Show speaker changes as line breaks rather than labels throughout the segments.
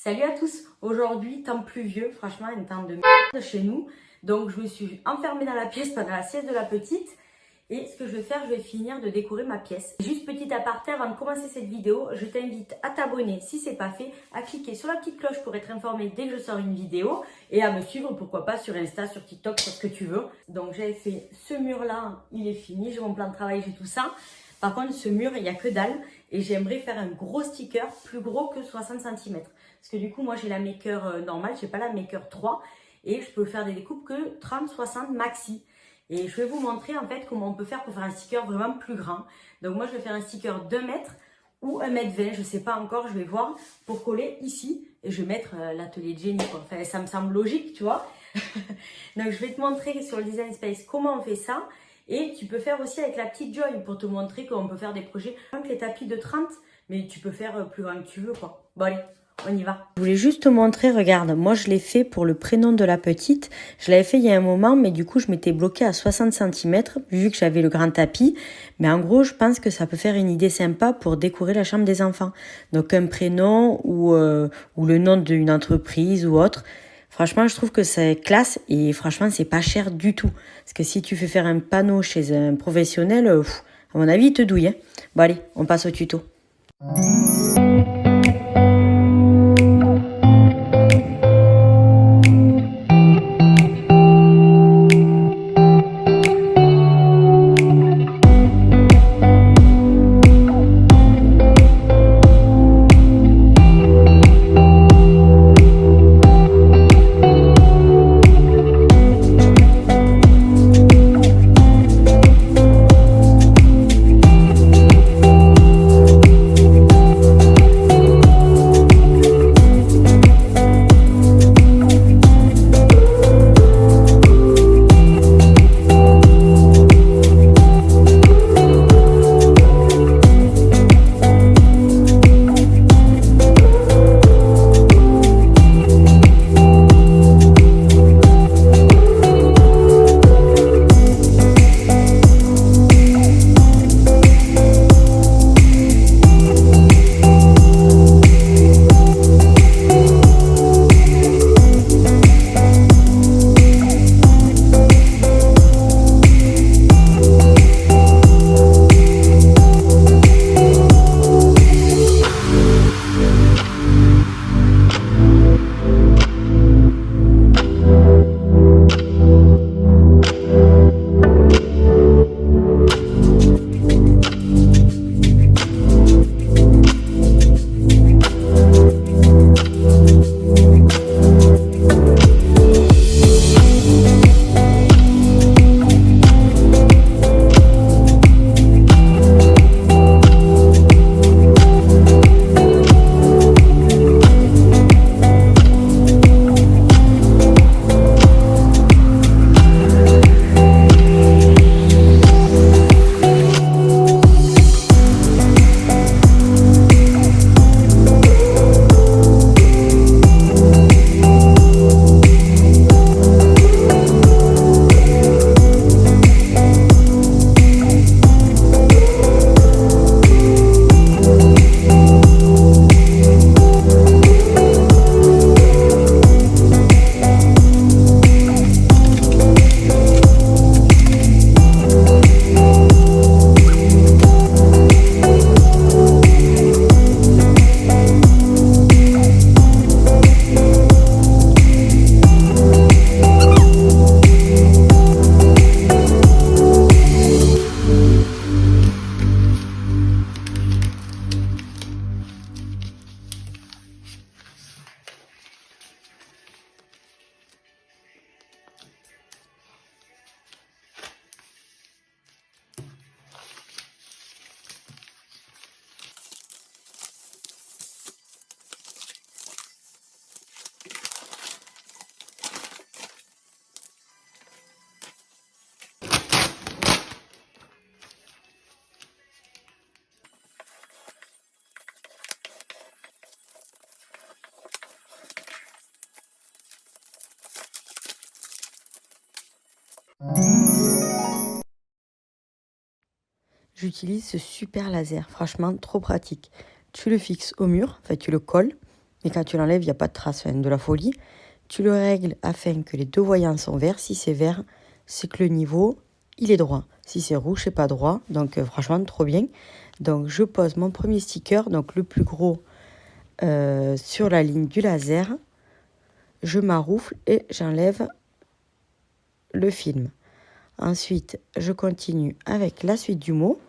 Salut à tous. Aujourd'hui, temps pluvieux, franchement, un temps de merde chez nous. Donc, je me suis enfermée dans la pièce pendant la sieste de la petite. Et ce que je vais faire, je vais finir de décorer ma pièce. Juste petit aparté, avant de commencer cette vidéo, je t'invite à t'abonner si ce n'est pas fait, à cliquer sur la petite cloche pour être informé dès que je sors une vidéo et à me suivre, pourquoi pas, sur Insta, sur TikTok, sur ce que tu veux. Donc, j'avais fait ce mur-là, il est fini, j'ai mon plan de travail, j'ai tout ça. Par contre, ce mur, il n'y a que dalle et j'aimerais faire un gros sticker plus gros que 60 cm. Parce que du coup, moi, j'ai la Maker normale, j'ai pas la Maker 3 et je peux faire des découpes que 30-60 maxi. Et je vais vous montrer en fait comment on peut faire pour faire un sticker vraiment plus grand. Donc moi, je vais faire un sticker d'1 mètre ou 1,20 m, je sais pas encore, je vais voir, pour coller ici. Et je vais mettre l'atelier de Jenny, quoi. Enfin, ça me semble logique, tu vois. Donc, je vais te montrer sur le Design Space comment on fait ça. Et tu peux faire aussi avec la petite Joy pour te montrer comment on peut faire des projets. Avec les tapis de 30, mais tu peux faire plus grand que tu veux, quoi. Bon, allez. On y va. Je voulais juste te montrer, regarde, moi je l'ai fait pour le prénom de la petite. Je l'avais fait il y a un moment, mais du coup je m'étais bloquée à 60 cm vu que j'avais le grand tapis. Mais en gros, je pense que ça peut faire une idée sympa pour décorer la chambre des enfants. Donc un prénom ou le nom d'une entreprise ou autre. Franchement, je trouve que c'est classe et franchement, c'est pas cher du tout. Parce que si tu fais faire un panneau chez un professionnel, à mon avis, il te douille. Hein. Bon allez, on passe au tuto. J'utilise ce super laser, franchement trop pratique. Tu le fixes au mur, enfin tu le colles, Mais quand tu l'enlèves, il n'y a pas de trace, de la folie. Tu le règles afin que les deux voyants sont verts. Si c'est vert, c'est que le niveau, il est droit. Si c'est rouge, c'est pas droit. Donc franchement, trop bien. Donc je pose mon premier sticker, donc le plus gros, sur la ligne du laser. Je maroufle et j'enlève le film. Ensuite, je continue avec la suite du mot.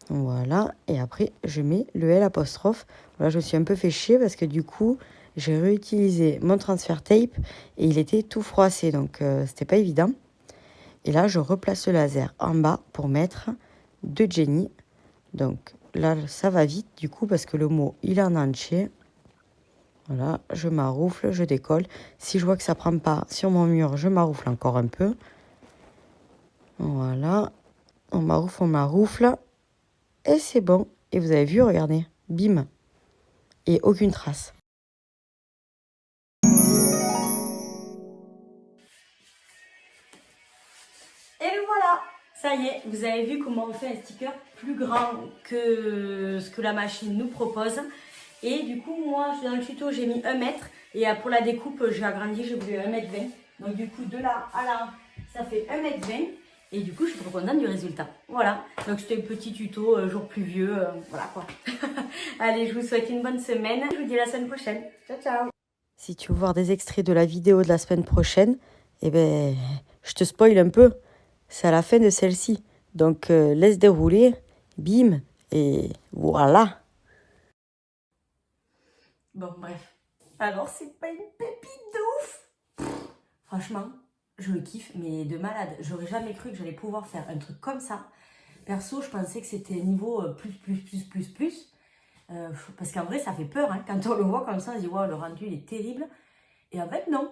Voilà, et après je mets le L apostrophe. Voilà, je me suis un peu fait chier parce que du coup j'ai réutilisé mon transfert tape et il était tout froissé, donc c'était pas évident. Et là je replace le laser en bas pour mettre de Jenny. Donc là ça va vite du coup parce que le mot il est en entier. Voilà, je maroufle, je décolle. Si je vois que ça prend pas sur mon mur, je maroufle encore un peu. Voilà, on maroufle. Et c'est bon. Et vous avez vu, regardez, bim. Et aucune trace. Et voilà, ça y est, vous avez vu comment on fait un sticker plus grand que ce que la machine nous propose. Et du coup, moi, dans le tuto, j'ai mis 1 mètre. Et pour la découpe, j'ai agrandi, j'ai voulu 1,20 m. Donc du coup, de là à là, ça fait 1,20 m. Et du coup, je suis trop contente du résultat. Voilà, donc c'était un petit tuto, jour pluvieux, voilà quoi. Allez, je vous souhaite une bonne semaine. Je vous dis à la semaine prochaine. Ciao, ciao. Si tu veux voir des extraits de la vidéo de la semaine prochaine, eh ben, je te spoil un peu. C'est à la fin de celle-ci. Donc, laisse dérouler, bim, et voilà. Bon, bref. Alors, c'est pas une pépite de ouf. Franchement, je le kiffe, mais de malade. J'aurais jamais cru que j'allais pouvoir faire un truc comme ça. Perso, je pensais que c'était niveau plus. Parce qu'en vrai, ça fait peur. Hein. Quand on le voit comme ça, on se dit, wow, le rendu, il est terrible. Et en fait, non.